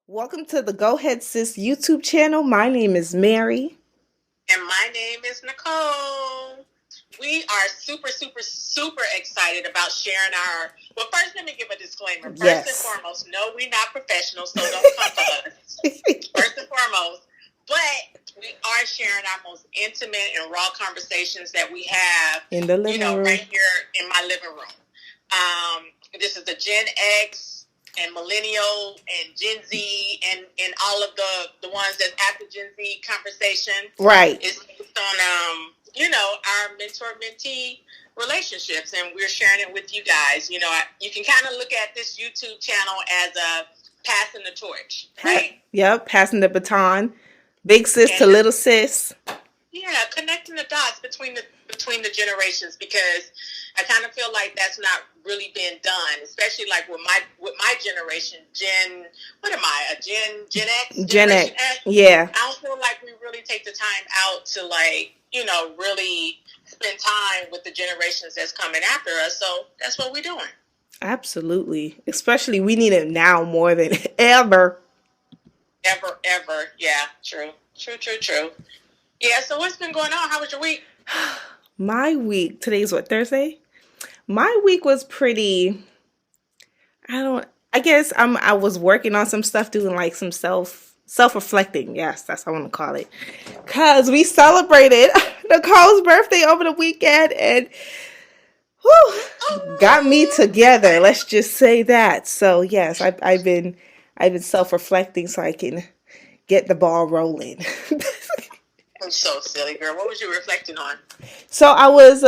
Welcome to the Go Ahead Sis YouTube channel. My name is Mary. And my name is Nicole. We are super excited about sharing our. Well, first, let me give a disclaimer. First and foremost, no, we're not professionals, so don't come for us. First and foremost. But we are sharing our most intimate and raw conversations that we have in the living room. Right here in my living room. This is the Gen X and Millennial and Gen Z and all of the ones that's after Gen Z conversation. Right. It's based on our mentor-mentee relationships, and we're sharing it with you guys. You can kind of look at this YouTube channel as a passing the torch, right? Yep, passing the baton. Big sis to little sis. Yeah, connecting the dots between the generations, because I kind of feel like that's not really been done, especially like with my generation. What am I? Gen X? Gen X. Yeah. I don't feel like we really take the time out to really spend time with the generations that's coming after us. So that's what we're doing. Absolutely. Especially we need it now more than ever. Ever. Yeah, true. Yeah, so what's been going on? How was your week? My week, today's what, Thursday? My week was pretty, I guess I was working on some stuff, doing like some self-reflecting. Yes, that's what I want to call it. Because we celebrated Nicole's birthday over the weekend and got me together. Let's just say that. So yes, I've been self-reflecting so I can get the ball rolling. I'm so silly, girl. What was you reflecting on? So I was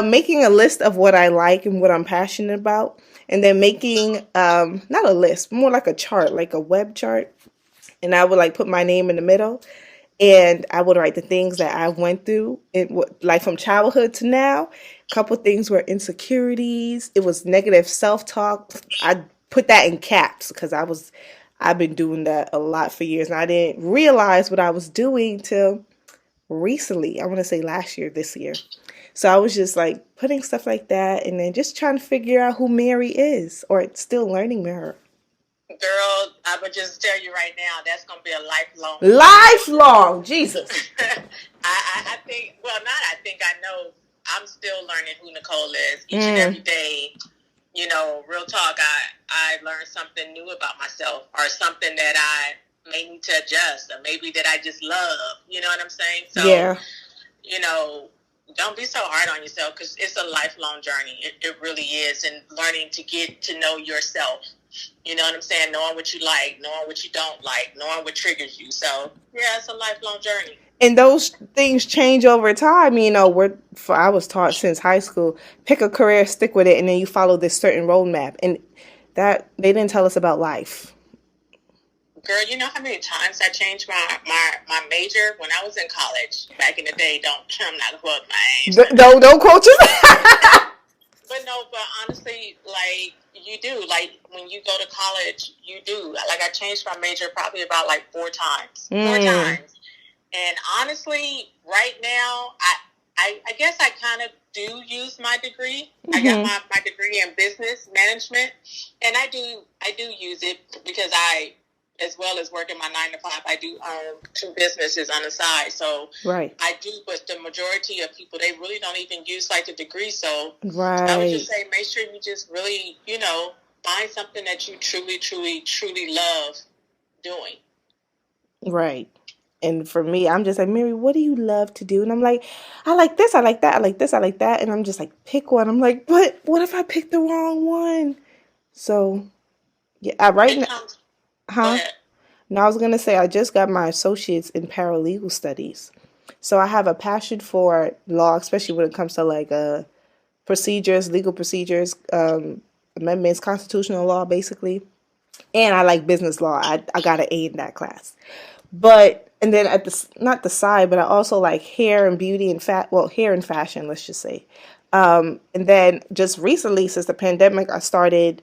making a list of what I like and what I'm passionate about, and then making not a list, more like a chart, like a web chart. And I would like put my name in the middle, and I would write the things that I went through, like from childhood to now. A couple things were insecurities. It was negative self-talk. I put that in caps because I've been doing that a lot for years, and I didn't realize what I was doing till recently. I want to say this year. So I was just like putting stuff like that, and then just trying to figure out who Mary is, or still learning her. Girl, I would just tell you right now, that's going to be a lifelong, Jesus. I think, I know I'm still learning who Nicole is each and every day. Real talk, I learned something new about myself, or something that I may need to adjust, or maybe that I just love. You know what I'm saying? So, yeah. Don't be so hard on yourself, because it's a lifelong journey. It really is. And learning to get to know yourself. You know what I'm saying? Knowing what you like, knowing what you don't like, knowing what triggers you. So, yeah, it's a lifelong journey. And those things change over time. I was taught since high school, pick a career, stick with it, and then you follow this certain roadmap. And that they didn't tell us about life. Girl, you know how many times I changed my major when I was in college back in the day? I'm not quoting my age. Don't quote you. But honestly, like, you do. Like, when you go to college, you do. Like, I changed my major probably about like 4 times. 4 times. And honestly, right now, I guess I kind of do use my degree. I got my degree in business management, and I do use it because as well as working my 9 to 5, I do own 2 businesses on the side. So right. I do, but the majority of people, they really don't even use like a degree. So right. I would just say, make sure you just really, find something that you truly love doing. Right. And for me, I'm just like, Mary, what do you love to do? And I'm like, I like this, I like that, I like this, I like that. And I'm just like, pick one. I'm like, but what if I pick the wrong one? So, yeah, right now. Huh? No, I was going to say, I just got my associates in paralegal studies. So I have a passion for law, especially when it comes to like procedures, legal procedures, amendments, constitutional law, basically. And I like business law. I got an A in that class. And then not the side, but I also like hair and beauty and hair and fashion, let's just say. And then just recently, since the pandemic, I started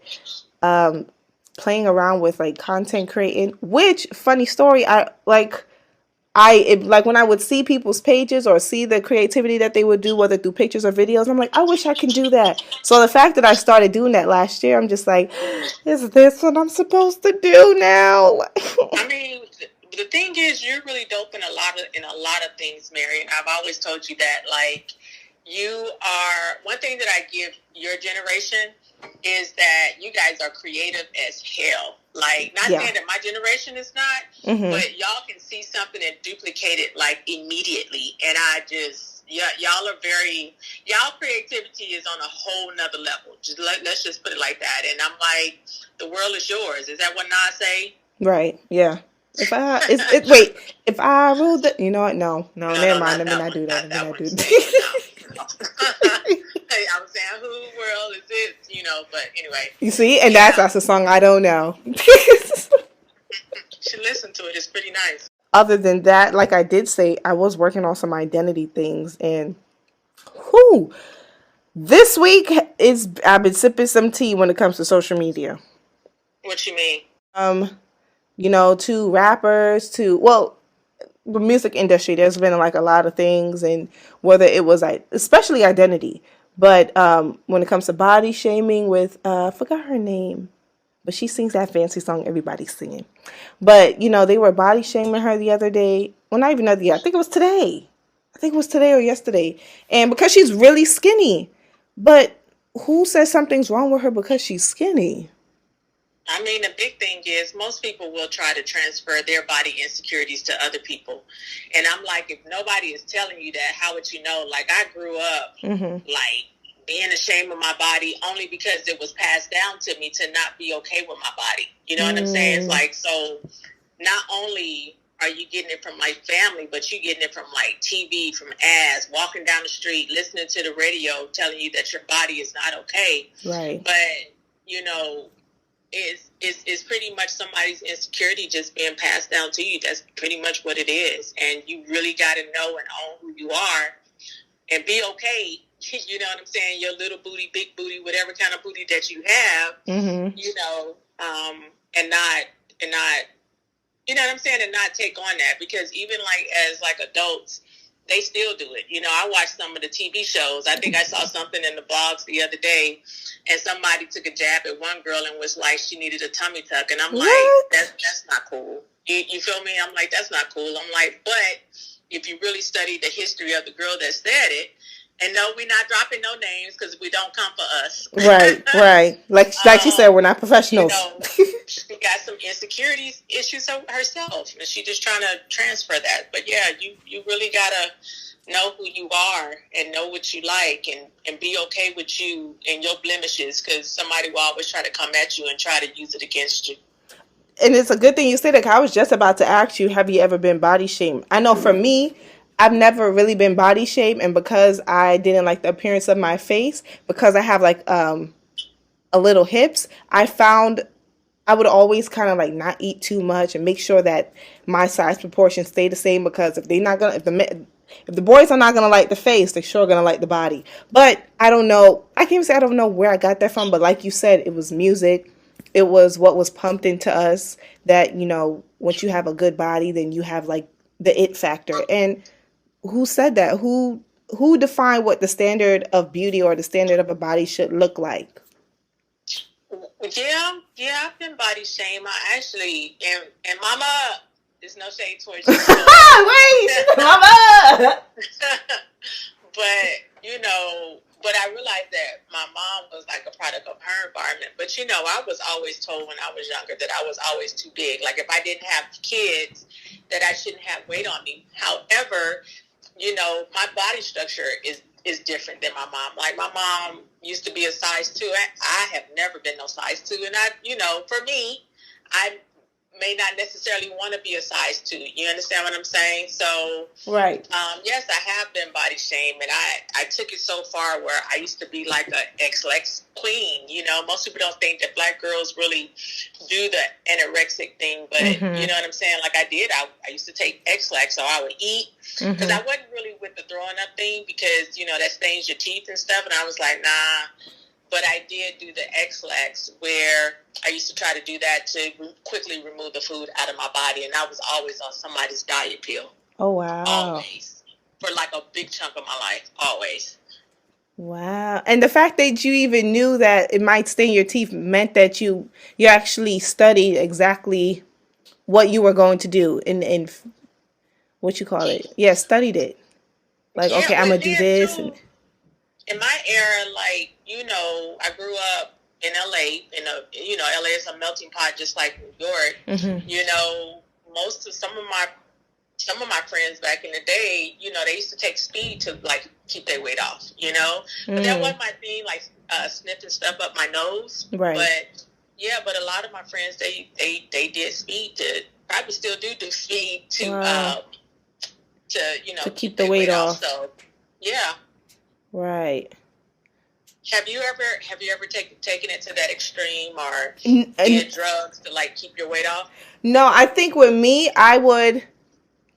playing around with like content creating, which, funny story, I like like when I would see people's pages or see the creativity that they would do, whether through pictures or videos, I'm like, I wish I can do that. So the fact that I started doing that last year, I'm just like, is this what I'm supposed to do now? I mean, the thing is, you're really dope in a lot of things, Mary. And I've always told you that, like, you are, one thing that I give your generation is that you guys are creative as hell. Like, not saying that my generation is not, but y'all can see something and duplicate it, like, immediately. And I just, y'all are very, y'all creativity is on a whole nother level. Let's just put it like that. And I'm like, the world is yours. Is that what Nas say? Right, yeah. If I ruled it, you know what? No, never mind. Let me not do that. I was saying, who world is it? You know, but anyway. You see, and that's a song I don't know. You should listen to it. It's pretty nice. Other than that, like I did say, I was working on some identity things, and this week I've been sipping some tea when it comes to social media. What you mean? You know, to rappers, the music industry, there's been like a lot of things, and whether it was especially identity, but when it comes to body shaming with I forgot her name, but she sings that fancy song everybody's singing. But you know, they were body shaming her the other day. Well, not even the other day. I think it was today. Or yesterday, and because she's really skinny. But who says something's wrong with her because she's skinny? I mean, the big thing is most people will try to transfer their body insecurities to other people. And I'm like, if nobody is telling you that, how would you know? Like, I grew up, like, being ashamed of my body only because it was passed down to me to not be okay with my body. You know what I'm saying? It's like, so not only are you getting it from, like, family, but you're getting it from, like, TV, from ads, walking down the street, listening to the radio telling you that your body is not okay. Right. But, you know, is pretty much somebody's insecurity just being passed down to you. That's pretty much what it is. And you really got to know and own who you are and be okay. You know what I'm saying? Your little booty, big booty, whatever kind of booty that you have, you know, and not, you know what I'm saying? And not take on that, because even like as like adults, they still do it. You know, I watched some of the TV shows. I think I saw something in the blogs the other day, and somebody took a jab at one girl and was like, she needed a tummy tuck. And I'm like, that's not cool. You feel me? I'm like, that's not cool. I'm like, but if you really study the history of the girl that said it, and no, we're not dropping no names because we don't come for us. Right. Like you said, we're not professionals. You know, she got some insecurities issues herself, and she just trying to transfer that. But yeah, you really gotta know who you are and know what you like, and be okay with you and your blemishes, because somebody will always try to come at you and try to use it against you. And it's a good thing you said that, 'cause I was just about to ask you, have you ever been body shamed? I know for me, I've never really been body shamed, and because I didn't like the appearance of my face, because I have like a little hips, I found I would always kind of like not eat too much and make sure that my size proportions stay the same, because if the boys are not gonna like the face, they're sure gonna like the body. But I don't know. I can't even say I don't know where I got that from, but like you said, it was music. It was what was pumped into us that, you know, once you have a good body, then you have like the it factor. And who said that? Who defined what the standard of beauty or the standard of a body should look like? Yeah, I've been body shamed. I actually, and Mama, there's no shade towards you. Wait, Mama! But, you know, but I realized that my mom was like a product of her environment. But, you know, I was always told when I was younger that I was always too big. Like, if I didn't have kids, that I shouldn't have weight on me. However, you know, my body structure is different than my mom. Like, my mom used to be a size 2. I have never been no size 2. And you know, for me, I may not necessarily want to be a size 2. You understand what I'm saying? So, right. Yes, I have been body shamed, and I took it so far where I used to be like an X-Lex queen. You know, most people don't think that black girls really do the anorexic thing, but you know what I'm saying? Like, I did. I used to take X-Lax, so I would eat, because I wasn't really with the throwing up thing, because, you know, that stains your teeth and stuff, and I was like, nah. But I did do the X-Lax, where I used to try to do that to quickly remove the food out of my body, and I was always on somebody's diet pill. Oh, wow. Always. For like a big chunk of my life. Always. Wow. And the fact that you even knew that it might stain your teeth meant that you actually studied exactly what you were going to do in what you call it. Yeah, studied it. Like, Yeah, okay, I'm well, gonna do then this and too, in my era, like, I grew up in LA, LA is a melting pot just like New York. mm-hmm. Some of my friends back in the day, they used to take speed to like keep their weight off, But that wasn't my thing, like sniffing stuff up my nose. Right. But yeah, but a lot of my friends they did speed to probably still do speed to Wow. to keep the weight off. So yeah. Right. Have you ever taken it to that extreme or did drugs to like keep your weight off? No, I think with me, I would,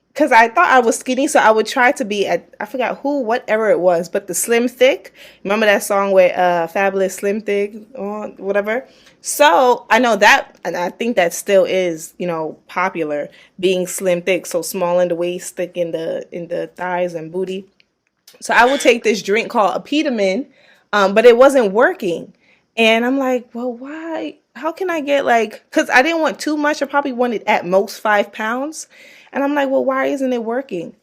because I thought I was skinny, so I would try to be at, I forgot whatever it was, but the Slim Thick. Remember that song with Fabulous Slim Thick or whatever? So I know that, and I think that still is, popular, being slim thick, so small in the waist, thick in the thighs and booty. So I would take this drink called Apetamin, but it wasn't working. And I'm like, well, why? How can I get because I didn't want too much. I probably wanted at most 5 pounds. And I'm like, well, why isn't it working?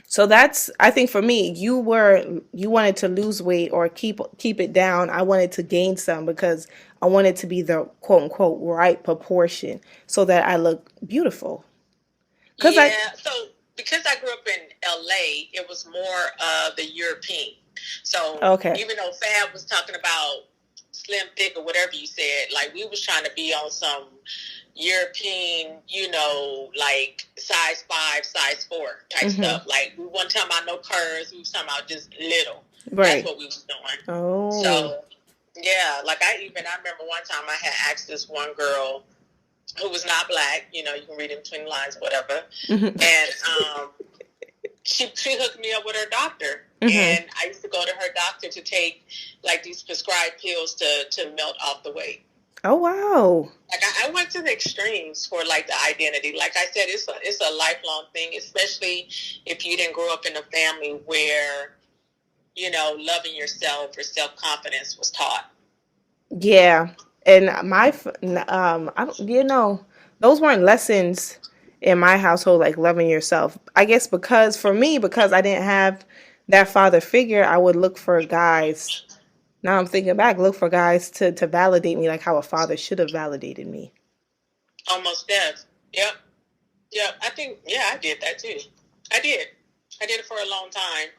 So that's, I think for me, you wanted to lose weight or keep it down. I wanted to gain some because I wanted to be the quote unquote right proportion so that I look beautiful. So because I grew up in LA, it was more the European. So even though Fab was talking about slim thick or whatever you said, like we was trying to be on some European, like size 5, size 4 type stuff. Like we weren't talking about no curves, we was talking about just little. Right. That's what we was doing. Oh. So yeah, like I remember one time I had asked this one girl who was not black, you can read in between the lines, whatever. And she hooked me up with her doctor. And I used to go to her doctor to take like these prescribed pills to melt off the weight. Oh, wow. Like I went to the extremes for like the identity. Like I said, it's a lifelong thing, especially if you didn't grow up in a family where, loving yourself or self-confidence was taught. Yeah. And I don't, those weren't lessons in my household, like loving yourself. I guess because I didn't have that father figure, I would look for guys. Now I'm thinking back, look for guys to validate me like how a father should have validated me. Almost dead. Yep. Yep. I think, I did that too. I did it for a long time.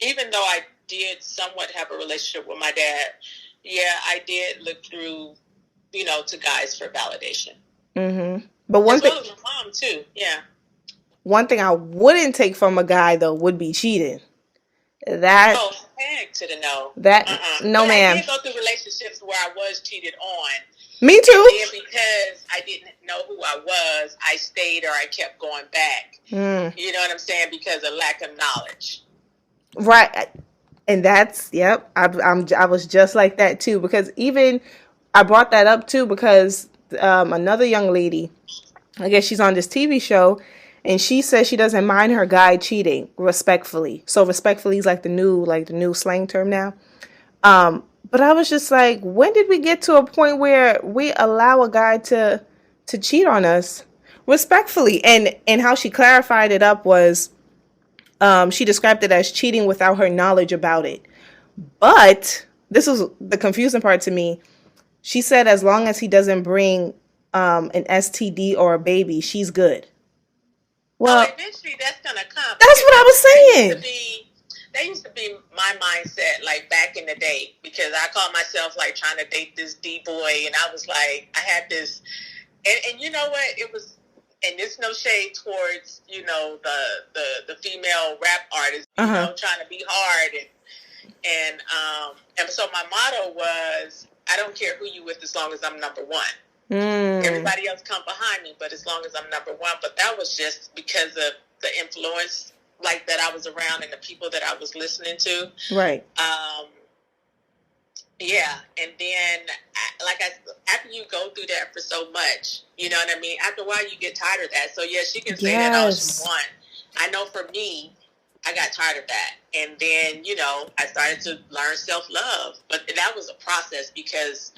Even though I did somewhat have a relationship with my dad, I did look through, to guys for validation. Mm-hmm. But one thing, as well as my mom too. Yeah. One thing I wouldn't take from a guy though would be cheating. That. Oh, heck to the no. That no, but ma'am. I did go through relationships where I was cheated on. Me too. And then because I didn't know who I was, I stayed or I kept going back. You know what I'm saying? Because of lack of knowledge. Right. And that's, yep. I was just like that too, because even I brought that up too because another young lady, I guess she's on this TV show, and she says she doesn't mind her guy cheating respectfully. So respectfully is like the new slang term now. But I was just like, when did we get to a point where we allow a guy to cheat on us respectfully? And how she clarified it up was, she described it as cheating without her knowledge about it. But this was the confusing part to me. She said as long as he doesn't bring an STD or a baby, she's good. Well, eventually that's gonna come. That's what I was saying. That used to be my mindset, like back in the day, because I called myself like trying to date this D boy, and I was like, I had this, and you know what? It was, and there's no shade towards the female rap artists, trying to be hard, and so my motto was, I don't care who you with as long as I'm number one. Everybody else come behind me, but as long as I'm number one. But that was just because of the influence like that I was around and the people that I was listening to. Right. Yeah, and then after you go through that for so much, you know what I mean. After a while, you get tired of that. So yeah, she can say that all she Yes. wants. I know for me, I got tired of that, and then I started to learn self love. But that was a process because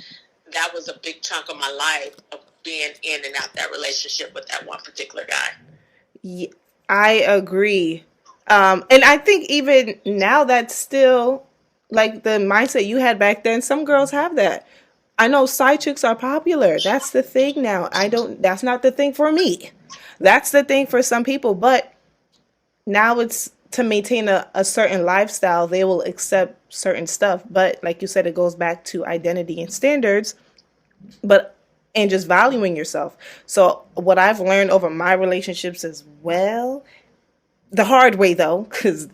that was a big chunk of my life of being in and out that relationship with that one particular guy. I agree. And I think even now that's still like the mindset you had back then. Some girls have that. I know side chicks are popular. That's the thing now. That's not the thing for me. That's the thing for some people. But now it's to maintain a certain lifestyle, they will accept certain stuff. But like you said, it goes back to identity and standards, but and just valuing yourself. So what I've learned over my relationships as well, the hard way though, because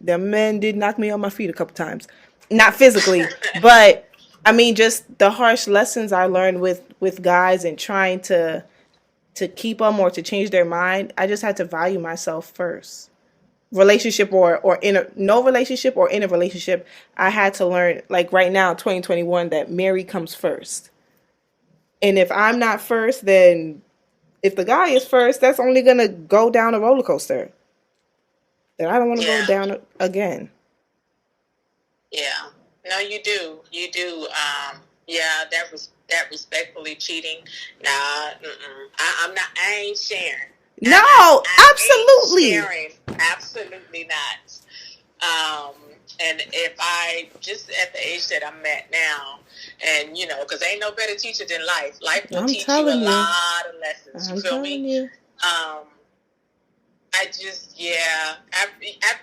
the men did knock me on my feet a couple times, not physically, but I mean just the harsh lessons I learned with guys and trying to keep them or to change their mind. I just had to value myself first. Relationship or in a no relationship or in a relationship, I had to learn, like right now 2021, that Mary comes first. And if I'm not first, then if the guy is first, that's only gonna go down a roller coaster that I don't want to go Yeah. down again. Yeah. No, you do. You do. Yeah, that respectfully cheating. Nah, I'm not. I ain't sharing. No, I ain't absolutely. sharing. Absolutely not. And if I just at the age that I'm at now, and because ain't no better teacher than life. Life will I'm teach you a telling you. lot of lessons. You I'm feel telling me? you. Um, I just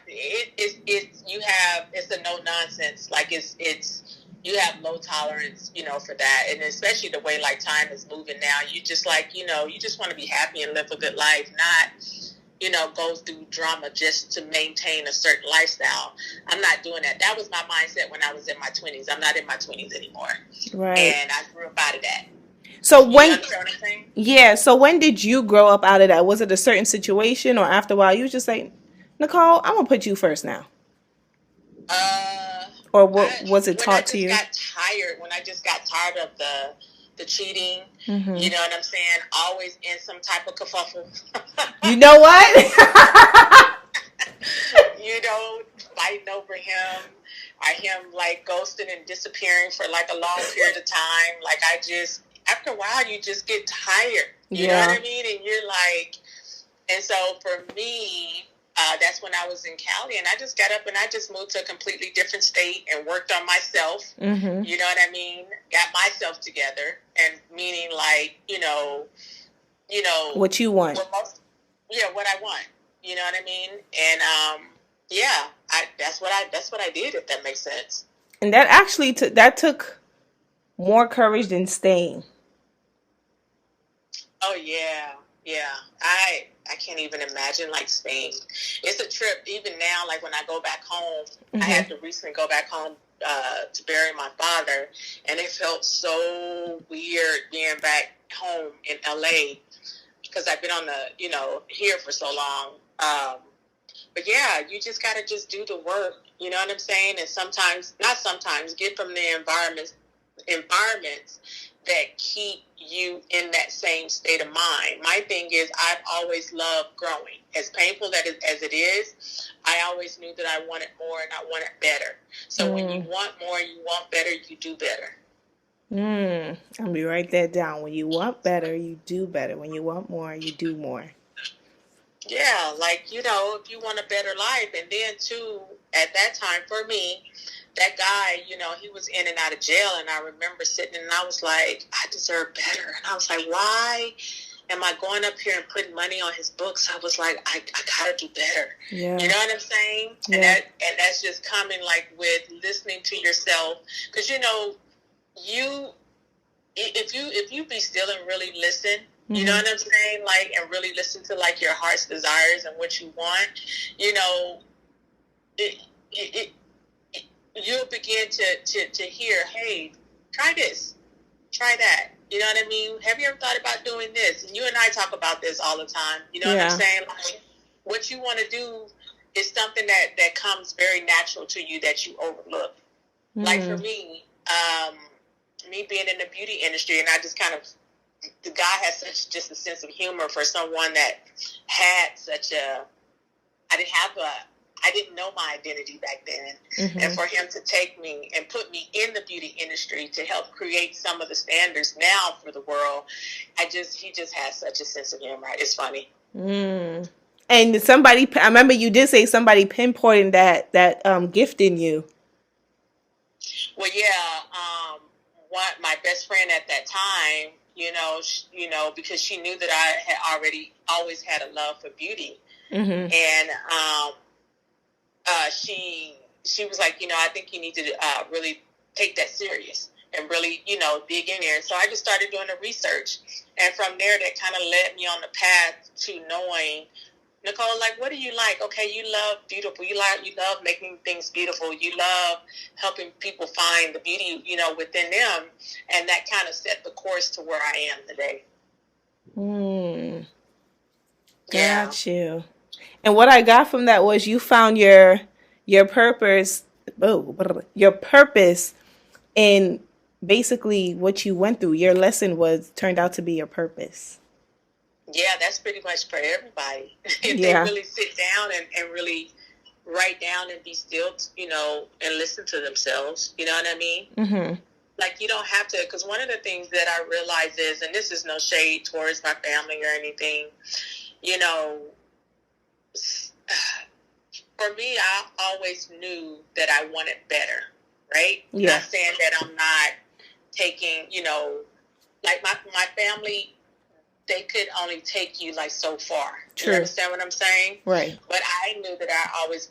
it's you have it's a no nonsense, like it's you have low tolerance for that, and especially the way like time is moving now, you just like you just want to be happy and live a good life, not go through drama just to maintain a certain lifestyle. I'm not doing that. That was my mindset when I was in my 20s. I'm not in my 20s anymore, Right. and I grew up out of that. So You when understand what I'm saying? Yeah, so when did you grow up out of that? Was it a certain situation or after a while you was just like, Nicole, I'm gonna put you first now? Uh, Or I what was it when I taught to just you? got tired, when I just got tired of the cheating, Mm-hmm. you know what I'm saying? Always in some type of kerfuffle. You know what? you know, Fighting over him, or him like ghosting and disappearing for like a long period of time. Like I just after a while you just get tired. You know what Yeah. I mean? And you're like, and so for me, that's when I was in Cali, and I just got up and I just moved to a completely different state and worked on myself. Mm-hmm. You know what I mean? Got myself together, and meaning like What you want. what I want. You know what I mean? And yeah, that's what I did. If that makes sense. And that actually that took more courage than staying. Oh yeah, yeah. I can't even imagine like Spain. It's a trip even now. Like when I go back home, I Mm-hmm. had to recently go back home to bury my father, and it felt so weird being back home in LA because I've been on the here for so long. But yeah, you just gotta just do the work. You know what I'm saying? And sometimes, not sometimes, get from the environments that keep you in that same state of mind. My thing is, I've always loved growing. As painful as it is, I always knew that I wanted more and I wanted better. So when you want more, you want better, you do better. I'll be write that down. When you want better, you do better. When you want more, you do more. Yeah, like, if you want a better life. And then, too, at that time, for me, that guy, he was in and out of jail. And I remember sitting and I was like, I deserve better. And I was like, why am I going up here and putting money on his books? I was like, I got to do better. Yeah. You know what I'm saying? Yeah. And that's just coming, like, with listening to yourself. Because, if you be still and really listen, you know what I'm saying? Like, and really listen to like your heart's desires and what you want, it, it, you'll begin to hear, hey, try this, try that. You know what I mean? Have you ever thought about doing this? And you and I talk about this all the time. You know what I'm saying? Like, what you want to do is something that comes very natural to you that you overlook. Like for me, um, me being in the beauty industry, and I just kind of, the guy has such just a sense of humor for someone that had such a, I didn't know my identity back then. Mm-hmm. And for him to take me and put me in the beauty industry to help create some of the standards now for the world, he just has such a sense of humor. It's funny. Mm. And somebody, I remember you did say somebody pinpointed that gift in you. Well, yeah, my best friend at that time, because she knew that I had always had a love for beauty. Mm-hmm. And she was like, I think you need to really take that serious and really, dig in there. So I just started doing the research. And from there, that kind of led me on the path to knowing, Nicole, like, what do you like? Okay, you love beautiful. You love making things beautiful. You love helping people find the beauty, within them. And that kind of set the course to where I am today. Got you. And what I got from that was you found your purpose. Your purpose in basically what you went through. Your lesson turned out to be your purpose. Yeah, that's pretty much for everybody. If they really sit down and really write down and be still, and listen to themselves, you know what I mean? Mm-hmm. Like, you don't have to, because one of the things that I realize is, and this is no shade towards my family or anything, for me, I always knew that I wanted better, right? Yeah. Not saying that I'm not taking, like my family, they could only take you like so far. True. You understand what I'm saying? Right. But I knew that I always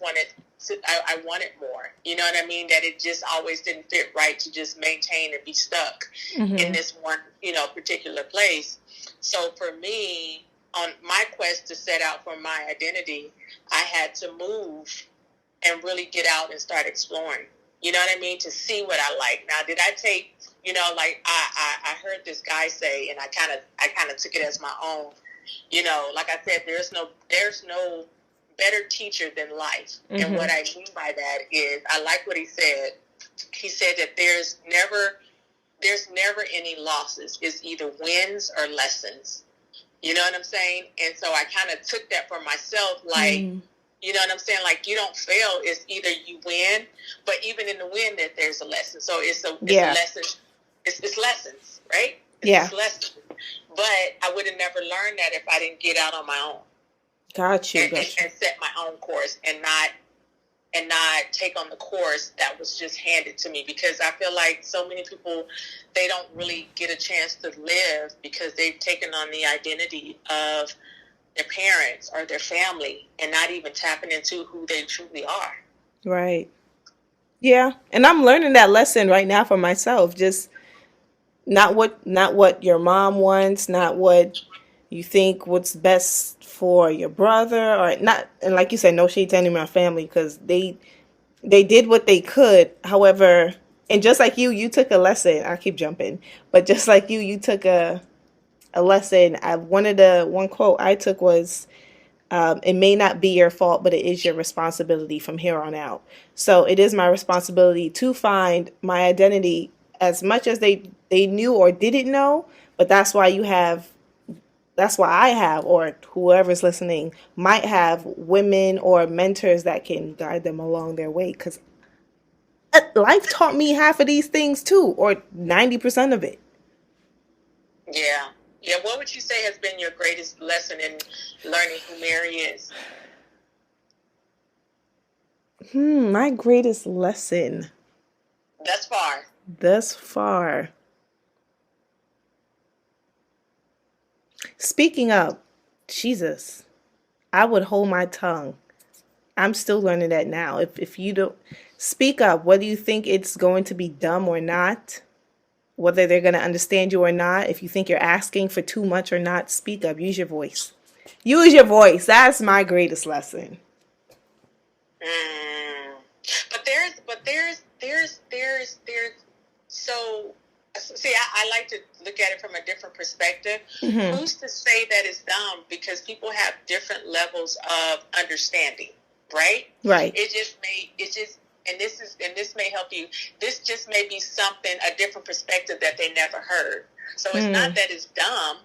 I wanted more. You know what I mean? That it just always didn't fit right to just maintain and be stuck in this one, particular place. So for me, on my quest to set out for my identity, I had to move and really get out and start exploring. You know what I mean? To see what I like. Now, did I take, like I heard this guy say, and I kind of took it as my own. Like I said, there's no better teacher than life. Mm-hmm. And what I mean by that is, I like what he said. He said that there's never any losses. It's either wins or lessons. You know what I'm saying? And so I kind of took that for myself, like. You know what I'm saying? Like, you don't fail. It's either you win, but even in the win, that there's a lesson. So it's a lesson. It's lessons, right? It's lessons. But I would have never learned that if I didn't get out on my own. Got you. And set my own course and not take on the course that was just handed to me. Because I feel like so many people, they don't really get a chance to live because they've taken on the identity of their parents or their family and not even tapping into who they truly are. Right. Yeah. And I'm learning that lesson right now for myself. Just not what your mom wants, not what you think what's best for your brother, or not. And like you said, no shade to any of my family, because they did what they could. However, and just like you took a lesson. I keep jumping, but just like you took a lesson. One quote I took was, it may not be your fault, but it is your responsibility from here on out. So it is my responsibility to find my identity, as much as they knew or didn't know. But that's why I have, or whoever's listening might have, women or mentors that can guide them along their way. Because life taught me half of these things too, or 90% of it. Yeah. Yeah, what would you say has been your greatest lesson in learning who Mary is? My greatest lesson. Thus far. Speaking of, Jesus, I would hold my tongue. I'm still learning that now. If you don't speak up, whether you think it's going to be dumb or not, whether they're going to understand you or not, if you think you're asking for too much or not, speak up. Use your voice. Use your voice. That's my greatest lesson. But there's so, see, I like to look at it from a different perspective. Mm-hmm. Who's to say that it's dumb? Because people have different levels of understanding, right? Right. It just and this may help you. This just may be something, a different perspective that they never heard. So it's not that it's dumb.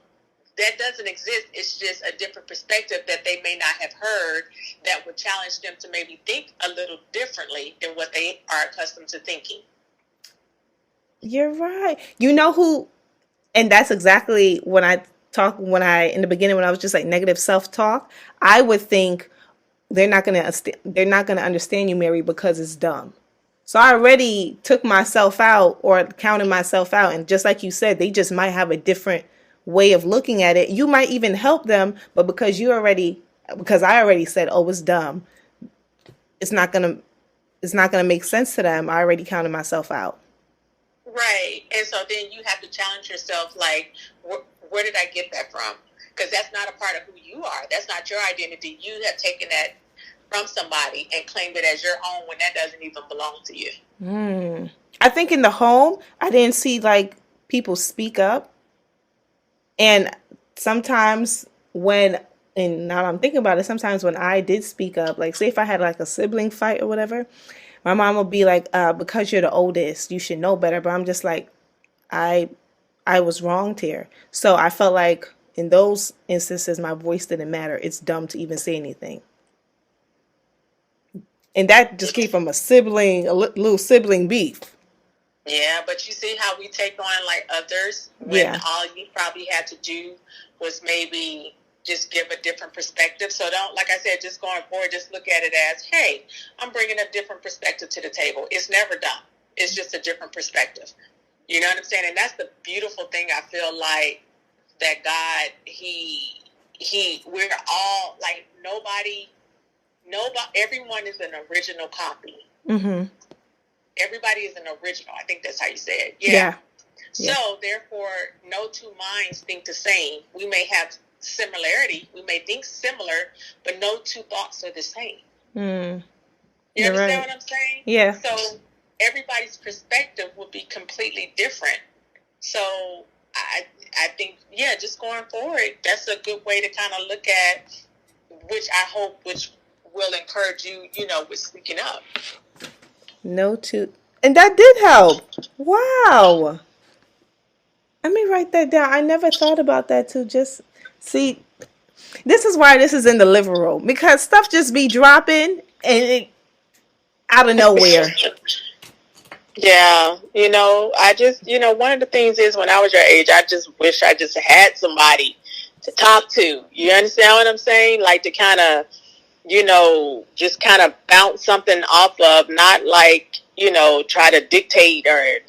That doesn't exist. It's just a different perspective that they may not have heard that would challenge them to maybe think a little differently than what they are accustomed to thinking. You're right. You know who, and that's exactly when I in the beginning, when I was just like negative self-talk, I would think they're not going to understand you, Mary, because it's dumb. So I already took myself out or counted myself out. And just like you said, they just might have a different way of looking at it. You might even help them, but because I already said, oh, it's dumb, it's not gonna make sense to them. I already counted myself out. Right. And so then you have to challenge yourself, like, where did I get that from? Because that's not a part of who you are. That's not your identity. You have taken that from somebody and claimed it as your own when that doesn't even belong to you. I think in the home, I didn't see like people speak up. And sometimes and now I'm thinking about it, sometimes when I did speak up, like say if I had like a sibling fight or whatever, my mom would be like, because you're the oldest, you should know better. But I'm just like, I was wronged here. So I felt like in those instances, my voice didn't matter. It's dumb to even say anything. And that just came from a little sibling beef. Yeah, but you see how we take on like others when all you probably had to do was maybe just give a different perspective. So don't, like I said, just going forward, just look at it as, hey, I'm bringing a different perspective to the table. It's never dumb. It's just a different perspective. You know what I'm saying? And that's the beautiful thing. I feel like that God, we're all like nobody, everyone is an original copy. Mm-hmm. Everybody is an original. I think that's how you say it. Yeah. So therefore, no two minds think the same. We may have similarity. We may think similar, but no two thoughts are the same. You understand what I'm saying? Yeah. So everybody's perspective will be completely different. So I think, just going forward, that's a good way to kind of look at, which will encourage you, with speaking up. And that did help. Wow. Let me write that down. I never thought about that too. Just see, this is why this is in the living room, because stuff just be dropping and out of nowhere. Yeah, I just, one of the things is when I was your age, I just wish I just had somebody to talk to. You understand what I'm saying? Like to kind of, just kind of bounce something off of, not like, try to dictate or,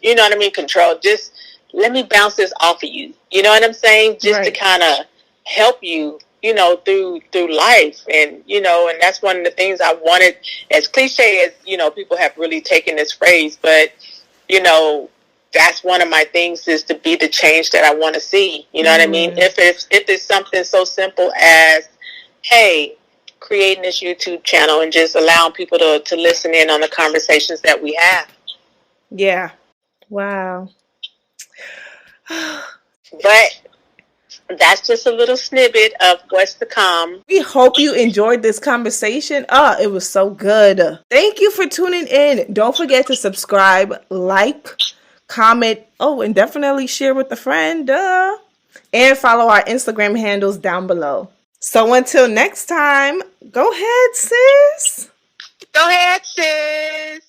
control. Just let me bounce this off of you. You know what I'm saying? Just to kind of help you, through life. And, and that's one of the things I wanted, as cliche as, people have really taken this phrase, but, that's one of my things is to be the change that I want to see. You know what I mean? If it's something so simple as, hey, creating this YouTube channel and just allowing people to listen in on the conversations that we have. Yeah. Wow. But that's just a little snippet of what's to come. We hope you enjoyed this conversation. It was so good. Thank you for tuning in. Don't forget to subscribe, like, comment, and definitely share with a friend. And follow our Instagram handles down below. So until next time, go ahead, sis. Go ahead, sis.